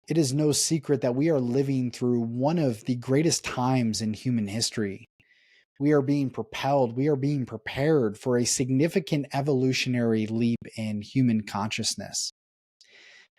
It is no secret that we are living through one of the greatest times in human history. We are being propelled, we are being prepared for a significant evolutionary leap in human consciousness.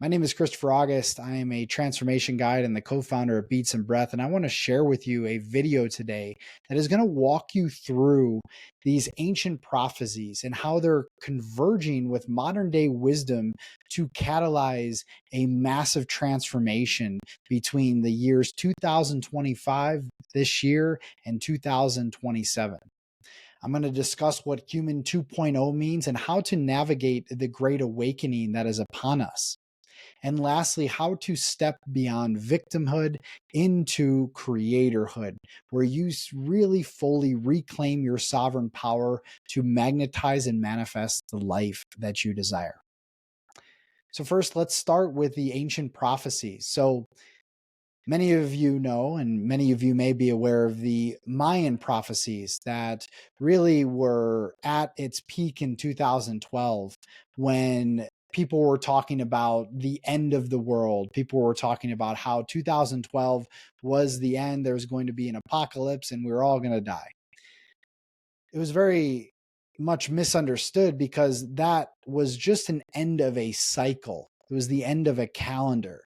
My name is Christopher August. I am a transformation guide and the co-founder of Beats and Breath, and I want to share with you a video today that is going to walk you through these ancient prophecies and how they're converging with modern day wisdom to catalyze a massive transformation between the years 2025 this year and 2027. I'm going to discuss what Human 2.0 means and how to navigate the great awakening that is upon us. And lastly, how to step beyond victimhood into creatorhood, where you really fully reclaim your sovereign power to magnetize and manifest the life that you desire. So first, let's start with the ancient prophecies. So many of you know, and many of you may be aware of the Mayan prophecies that really were at its peak in 2012 when people were talking about the end of the world. People were talking about how 2012 was the end. There was going to be an apocalypse and we were all going to die. It was very much misunderstood because that was just an end of a cycle. It was the end of a calendar.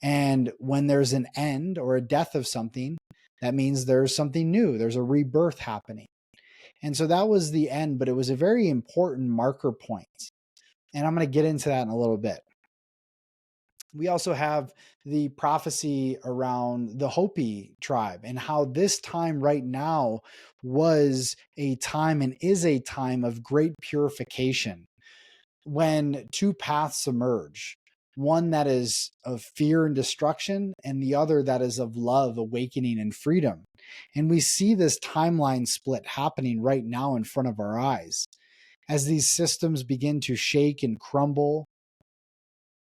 And when there's an end or a death of something, that means there's something new. There's a rebirth happening. And so that was the end, but it was a very important marker point. And I'm going to get into that in a little bit. We also have the prophecy around the Hopi tribe and how this time right now was a time and is a time of great purification when two paths emerge. One that is of fear and destruction, and the other that is of love, awakening, and freedom. And we see this timeline split happening right now in front of our eyes. As these systems begin to shake and crumble,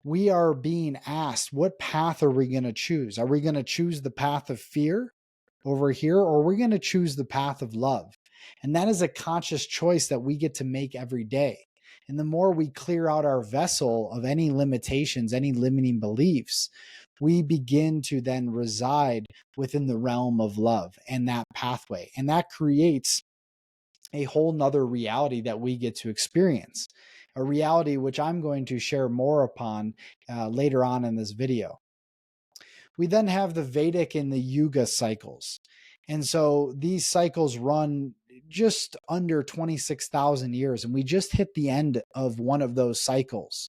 we are being asked, what path are we going to choose? Are we going to choose the path of fear over here, or are we going to choose the path of love? And that is a conscious choice that we get to make every day. And the more we clear out our vessel of any limitations, any limiting beliefs, we begin to then reside within the realm of love and that pathway. And that creates a whole nother reality that we get to experience, a reality which I'm going to share more upon later on in this video. We then have the Vedic and the Yuga cycles. And so these cycles run just under 26,000 years, and we just hit the end of one of those cycles.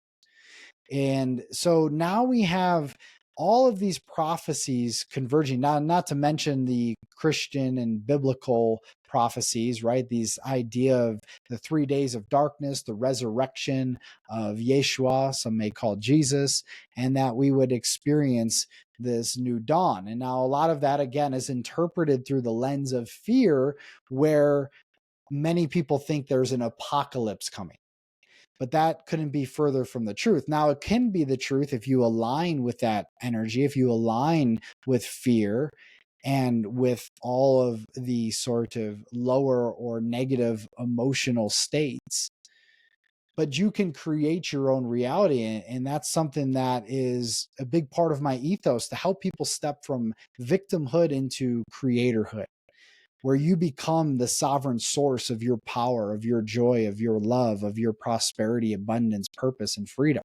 And so now we have all of these prophecies converging, not to mention the Christian and biblical prophecies, right? These idea of the 3 days of darkness, the resurrection of Yeshua, some may call Jesus, and that we would experience this new dawn. And now a lot of that, again, is interpreted through the lens of fear, where many people think there's an apocalypse coming. But that couldn't be further from the truth. Now, it can be the truth if you align with that energy, if you align with fear and with all of the sort of lower or negative emotional states. But you can create your own reality. And that's something that is a big part of my ethos, to help people step from victimhood into creatorhood, where you become the sovereign source of your power, of your joy, of your love, of your prosperity, abundance, purpose, and freedom.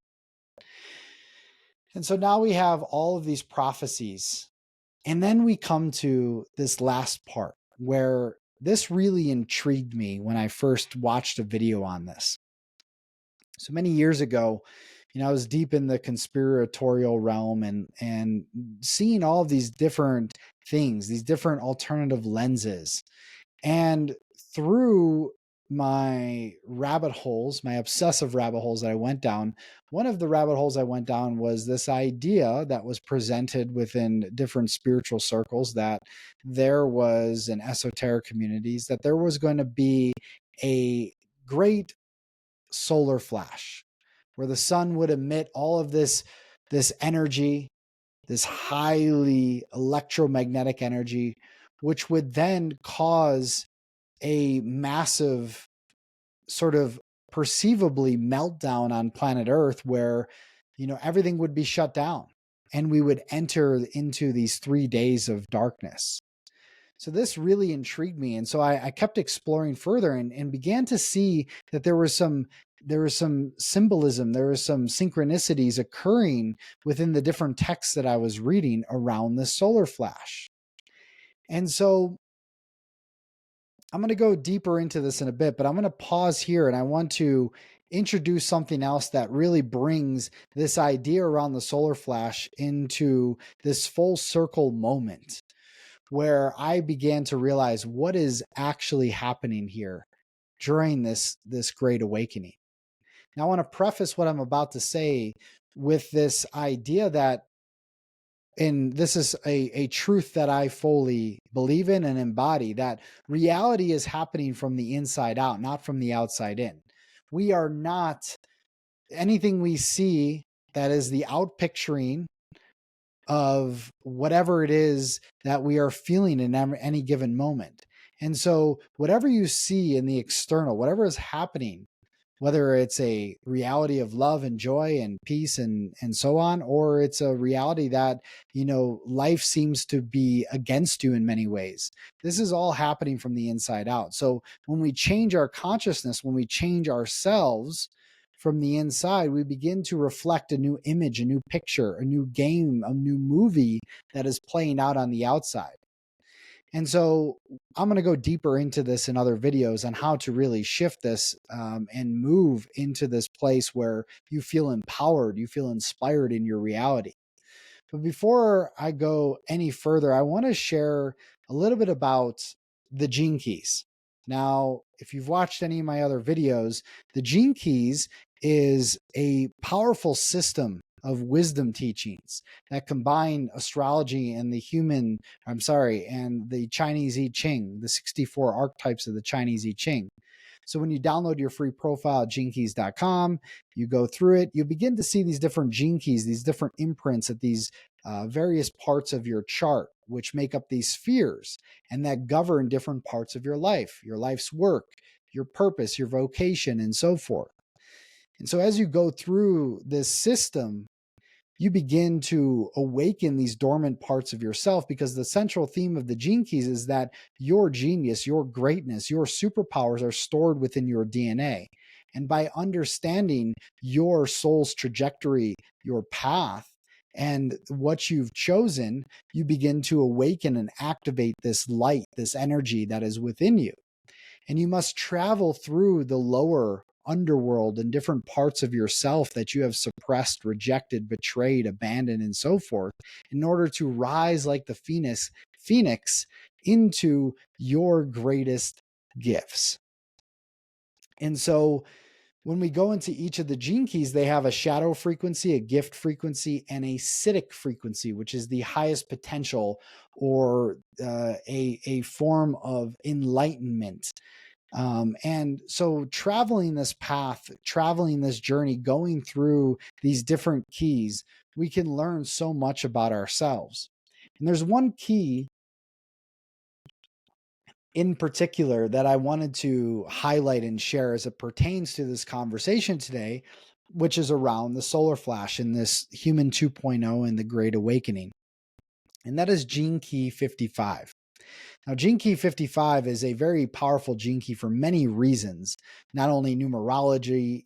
And so now we have all of these prophecies. And then we come to this last part where this really intrigued me when I first watched a video on this. So many years ago, I was deep in the conspiratorial realm and seeing all of these different things, these different alternative lenses. And through my rabbit holes, my obsessive rabbit holes that I went down, one of the rabbit holes I went down was this idea that was presented within different spiritual circles, that there was in esoteric communities, that there was going to be a great solar flash where the sun would emit all of this energy, this highly electromagnetic energy, which would then cause a massive sort of perceivably meltdown on planet Earth, where everything would be shut down. and we would enter into these 3 days of darkness. So this really intrigued me. And so I kept exploring further and began to see that there was some symbolism, there was some synchronicities occurring within the different texts that I was reading around the solar flash. And so I'm going to go deeper into this in a bit, but I'm going to pause here and I want to introduce something else that really brings this idea around the solar flash into this full circle moment where I began to realize what is actually happening here during this great awakening. Now I want to preface what I'm about to say with this idea that, and this is a truth that I fully believe in and embody, that reality is happening from the inside out, not from the outside in. We are not anything we see that is the outpicturing of whatever it is that we are feeling in any given moment. And so, whatever you see in the external, whatever is happening, whether it's a reality of love and joy and peace and so on, or it's a reality that, life seems to be against you in many ways. This is all happening from the inside out. So when we change our consciousness, when we change ourselves from the inside, we begin to reflect a new image, a new picture, a new game, a new movie that is playing out on the outside. And so I'm going to go deeper into this in other videos on how to really shift this and move into this place where you feel empowered, you feel inspired in your reality. But before I go any further, I want to share a little bit about the gene keys. Now, if you've watched any of my other videos, the gene keys is a powerful system of wisdom teachings that combine astrology and and the Chinese I Ching, the 64 archetypes of the Chinese I Ching. So when you download your free profile at genekeys.com, you go through it, you begin to see these different gene keys, these different imprints at these various parts of your chart, which make up these spheres and that govern different parts of your life's work, your purpose, your vocation, and so forth. And so as you go through this system, you begin to awaken these dormant parts of yourself, because the central theme of the gene keys is that your genius, your greatness, your superpowers are stored within your DNA. And by understanding your soul's trajectory, your path, and what you've chosen, you begin to awaken and activate this light, this energy that is within you. And you must travel through the lower underworld and different parts of yourself that you have suppressed, rejected, betrayed, abandoned, and so forth, in order to rise like the phoenix into your greatest gifts. And so when we go into each of the gene keys, they have a shadow frequency, a gift frequency, and a siddhic frequency, which is the highest potential, or a form of enlightenment. And so traveling this path, traveling this journey, going through these different keys, we can learn so much about ourselves. And there's one key in particular that I wanted to highlight and share as it pertains to this conversation today, which is around the solar flash and this human 2.0 and the great awakening. And that is gene key 55. Now, gene key 55 is a very powerful gene key for many reasons. Not only numerology,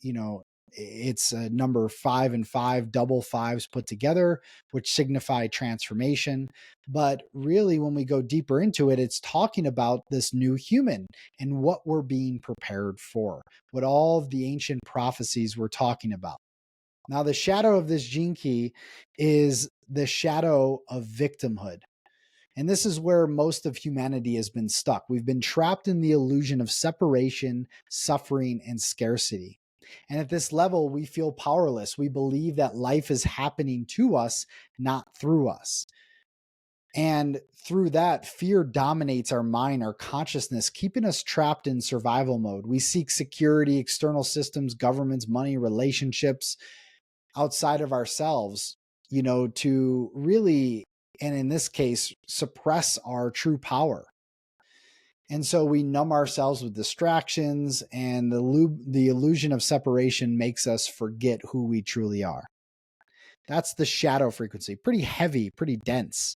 it's a number 5 and 5, double fives put together, which signify transformation. But really, when we go deeper into it, it's talking about this new human and what we're being prepared for, what all of the ancient prophecies were talking about. Now, the shadow of this gene key is the shadow of victimhood. And this is where most of humanity has been stuck. We've been trapped in the illusion of separation, suffering, and scarcity. And at this level, we feel powerless. We believe that life is happening to us, not through us. And through that, fear dominates our mind, our consciousness, keeping us trapped in survival mode. We seek security, external systems, governments, money, relationships outside of ourselves, to really, and in this case, suppress our true power. And so we numb ourselves with distractions, and the illusion of separation makes us forget who we truly are. That's the shadow frequency, pretty heavy, pretty dense.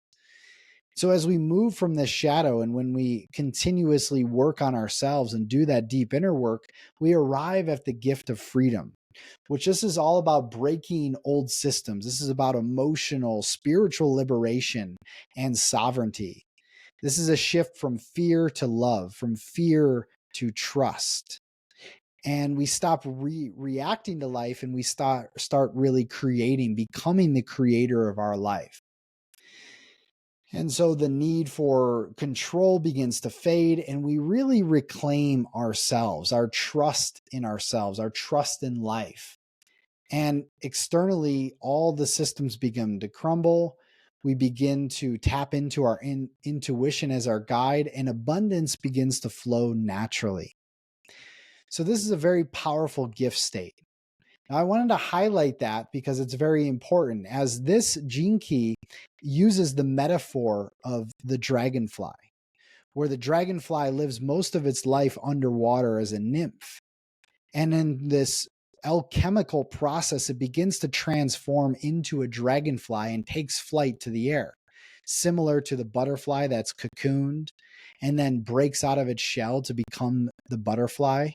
So as we move from this shadow and when we continuously work on ourselves and do that deep inner work, we arrive at the gift of freedom, which this is all about breaking old systems. This is about emotional, spiritual liberation and sovereignty. This is a shift from fear to love, from fear to trust. And we stop reacting to life and we start really creating, becoming the creator of our life. And so the need for control begins to fade, and we really reclaim ourselves, our trust in ourselves, our trust in life. And externally, all the systems begin to crumble. We begin to tap into our intuition as our guide, and abundance begins to flow naturally. So, this is a very powerful gift state. Now, I wanted to highlight that because it's very important, as this gene key uses the metaphor of the dragonfly, where the dragonfly lives most of its life underwater as a nymph. And in this alchemical process, it begins to transform into a dragonfly and takes flight to the air, similar to the butterfly that's cocooned and then breaks out of its shell to become the butterfly.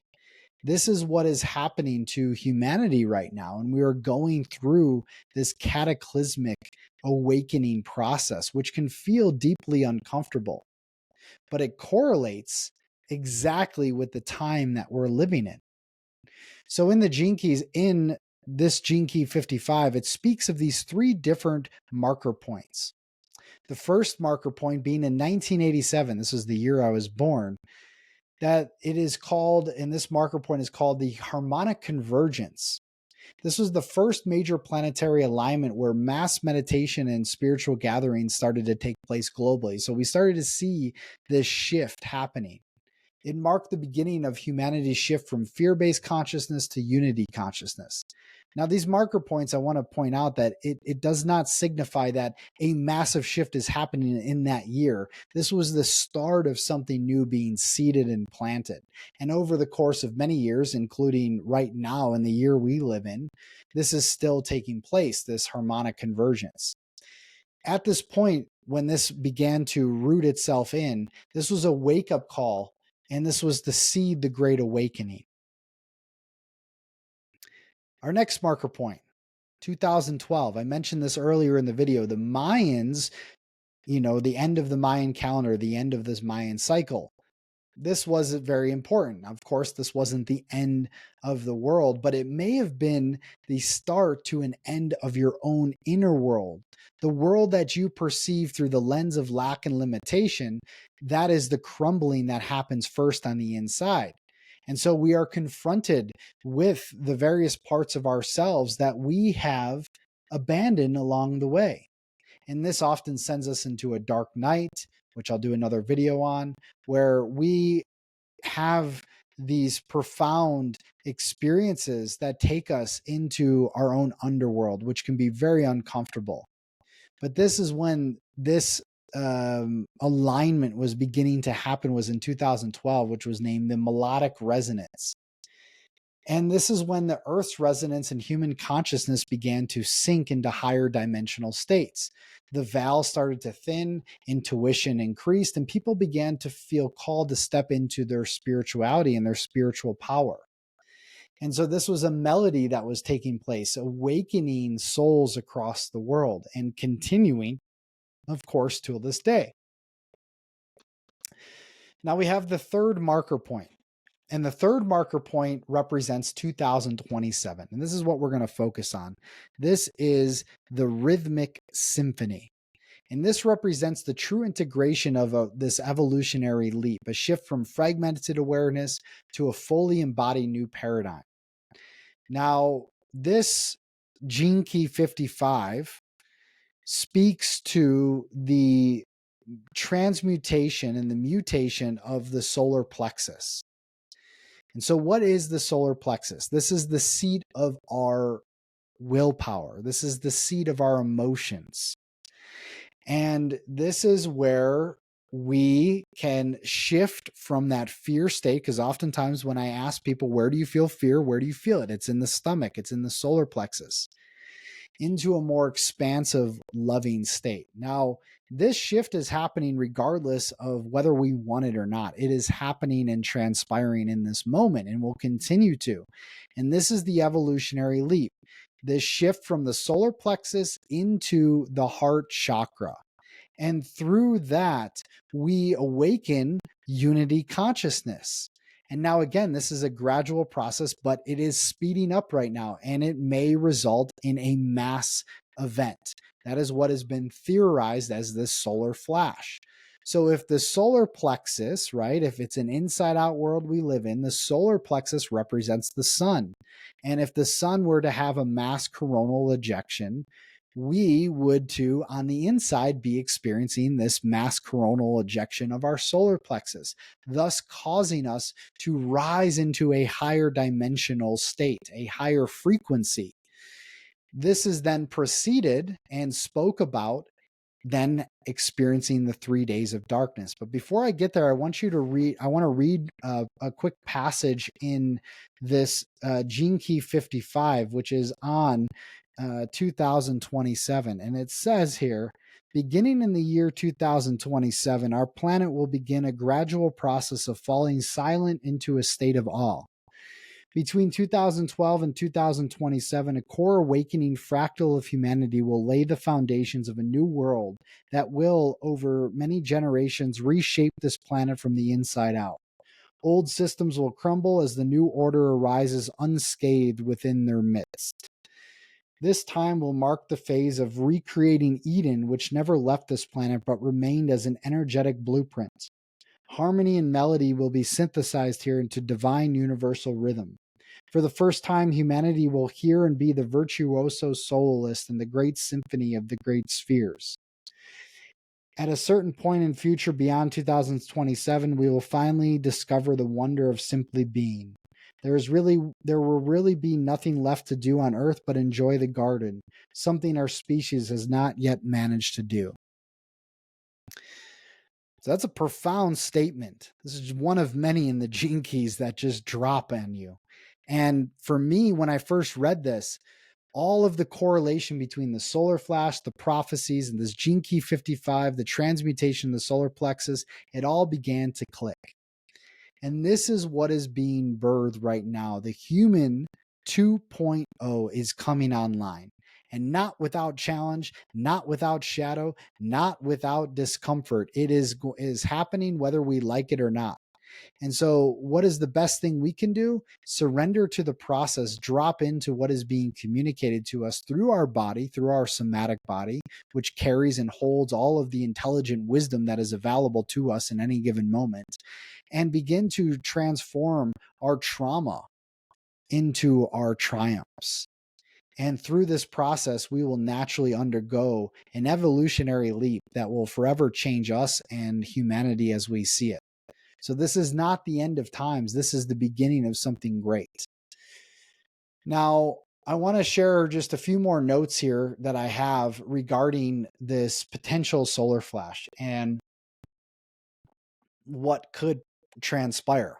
This is what is happening to humanity right now. And we are going through this cataclysmic awakening process, which can feel deeply uncomfortable, but it correlates exactly with the time that we're living in. So in the gene keys, in this gene key 55, it speaks of these three different marker points. The first marker point being in 1987, this is the year I was born, that it is called, and this marker point is called the harmonic convergence. This was the first major planetary alignment where mass meditation and spiritual gatherings started to take place globally. So we started to see this shift happening. It marked the beginning of humanity's shift from fear-based consciousness to unity consciousness. Now, these marker points, I want to point out that it does not signify that a massive shift is happening in that year. This was the start of something new being seeded and planted. And over the course of many years, including right now in the year we live in, this is still taking place, this harmonic convergence. At this point, when this began to root itself in, this was a wake-up call, and this was to seed the Great Awakening. Our next marker point, 2012. I mentioned this earlier in the video. The Mayans, the end of the Mayan calendar, the end of this Mayan cycle. This was very important. Of course, this wasn't the end of the world, but it may have been the start to an end of your own inner world. The world that you perceive through the lens of lack and limitation, that is the crumbling that happens first on the inside. And so we are confronted with the various parts of ourselves that we have abandoned along the way. And this often sends us into a dark night, which I'll do another video on, where we have these profound experiences that take us into our own underworld, which can be very uncomfortable. But this is when this alignment was beginning to happen, was in 2012, which was named the melodic resonance. And this is when the Earth's resonance and human consciousness began to sink into higher dimensional states. The veil started to thin, intuition increased, and people began to feel called to step into their spirituality and their spiritual power. And so this was a melody that was taking place, awakening souls across the world and continuing, of course, till this day. Now we have the third marker point. And the third marker point represents 2027. And this is what we're going to focus on. This is the rhythmic symphony. And this represents the true integration of this evolutionary leap, a shift from fragmented awareness to a fully embodied new paradigm. Now, this gene key 55 speaks to the transmutation and the mutation of the solar plexus. And so what is the solar plexus? This is the seat of our willpower. This is the seat of our emotions. And this is where we can shift from that fear state, because oftentimes when I ask people, where do you feel fear? Where do you feel it? It's in the stomach. It's in the solar plexus. into a more expansive, loving state. Now, this shift is happening regardless of whether we want it or not. It is happening and transpiring in this moment and will continue to. And this is the evolutionary leap. This shift from the solar plexus into the heart chakra. And through that, we awaken unity consciousness. And now, again, this is a gradual process, but it is speeding up right now, and it may result in a mass event. That is what has been theorized as this solar flash. So, if the solar plexus, right, if it's an inside out world we live in, the solar plexus represents the sun. And if the sun were to have a mass coronal ejection, we would too on the inside be experiencing this mass coronal ejection of our solar plexus, thus causing us to rise into a higher dimensional state, a higher frequency. This is then preceded and spoke about then experiencing the 3 days of darkness. But before I get there, I want to read a quick passage in this Gene Key 55, which is on 2027. And it says here, beginning in the year 2027, our planet will begin a gradual process of falling silent into a state of awe. Between 2012 and 2027, a core awakening fractal of humanity will lay the foundations of a new world that will, over many generations, reshape this planet from the inside out. Old systems will crumble as the new order arises unscathed within their midst. This time will mark the phase of recreating Eden, which never left this planet but remained as an energetic blueprint. Harmony and melody will be synthesized here into divine universal rhythm. For the first time, humanity will hear and be the virtuoso soloist in the great symphony of the great spheres. At a certain point in future beyond 2027, we will finally discover the wonder of simply being. There will really be nothing left to do on Earth but enjoy the garden, something our species has not yet managed to do. So that's a profound statement. This is one of many in the Gene Keys that just drop on you. And for me, when I first read this, all of the correlation between the solar flash, the prophecies, and this Gene Key 55, the transmutation, the solar plexus, it all began to click. And this is what is being birthed right now. The human 2.0 is coming online. And not without challenge, not without shadow, not without discomfort. It is happening whether we like it or not. And so, what is the best thing we can do? Surrender to the process, drop into what is being communicated to us through our body, through our somatic body, which carries and holds all of the intelligent wisdom that is available to us in any given moment, and begin to transform our trauma into our triumphs. And through this process, we will naturally undergo an evolutionary leap that will forever change us and humanity as we see it. So this is not the end of times. This is the beginning of something great. Now, I want to share just a few more notes here that I have regarding this potential solar flash and what could transpire.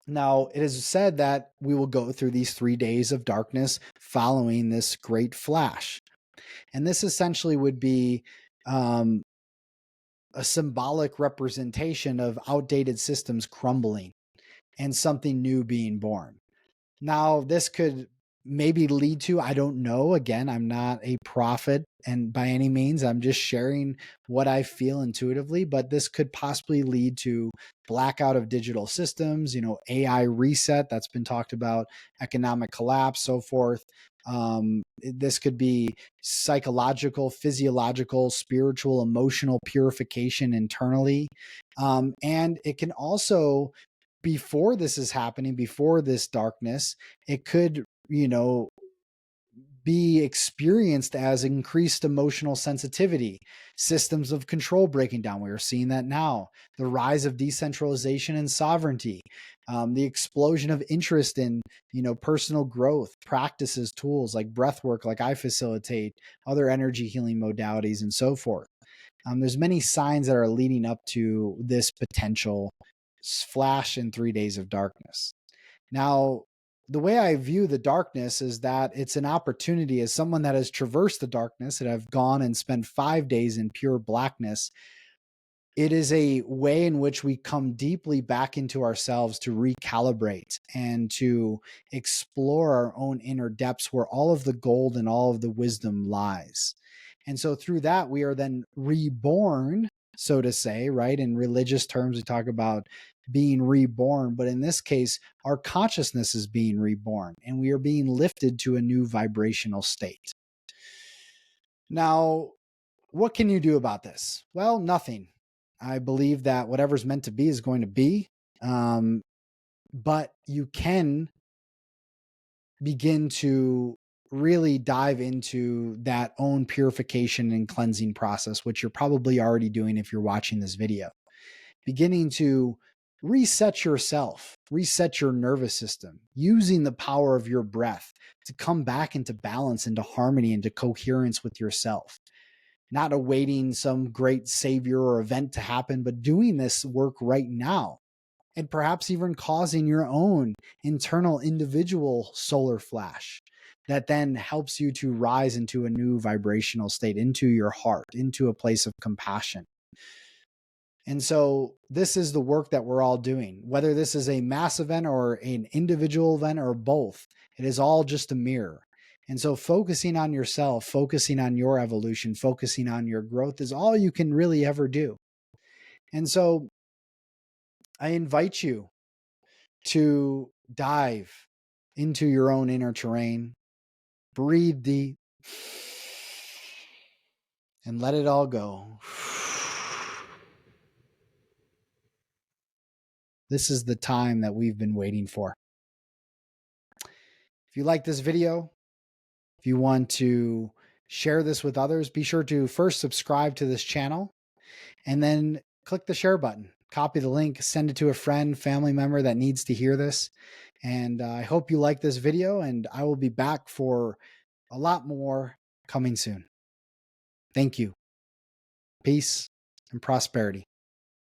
Now, it is said that we will go through these 3 days of darkness following this great flash. And this essentially would be a symbolic representation of outdated systems crumbling and something new being born. Now, this could maybe lead to, I don't know. Again, I'm not a prophet, and by any means, I'm just sharing what I feel intuitively, but this could possibly lead to blackout of digital systems, AI reset that's been talked about, economic collapse, so forth. This could be psychological, physiological, spiritual, emotional purification internally. And it can also, before this is happening, before this darkness, it could, be experienced as increased emotional sensitivity, systems of control breaking down. We are seeing that now. The rise of decentralization and sovereignty, the explosion of interest in, personal growth, practices, tools like breath work, like I facilitate, other energy healing modalities, and so forth. There's many signs that are leading up to this potential flash in 3 days of darkness. Now, the way I view the darkness is that it's an opportunity. As someone that has traversed the darkness and have gone and spent 5 days in pure blackness, it is a way in which we come deeply back into ourselves to recalibrate and to explore our own inner depths where all of the gold and all of the wisdom lies. And so through that, we are then reborn, so to say, right? In religious terms, we talk about being reborn, but in this case, our consciousness is being reborn and we are being lifted to a new vibrational state. Now, what can you do about this? Well, nothing. I believe that whatever's meant to be is going to be. Um, but you can begin to really dive into that own purification and cleansing process, which you're probably already doing if you're watching this video. Beginning to reset yourself, reset your nervous system, using the power of your breath to come back into balance, into harmony, into coherence with yourself. Not awaiting some great savior or event to happen, but doing this work right now. And perhaps even causing your own internal individual solar flash that then helps you to rise into a new vibrational state, into your heart, into a place of compassion. And so this is the work that we're all doing, whether this is a mass event or an individual event or both. It is all just a mirror. And so focusing on yourself, focusing on your evolution, focusing on your growth is all you can really ever do. And so I invite you to dive into your own inner terrain, breathe deep, and let it all go. This is the time that we've been waiting for. If you like this video, if you want to share this with others, be sure to first subscribe to this channel and then click the share button. Copy the link, send it to a friend, family member that needs to hear this. And I hope you like this video, and I will be back for a lot more coming soon. Thank you. Peace and prosperity.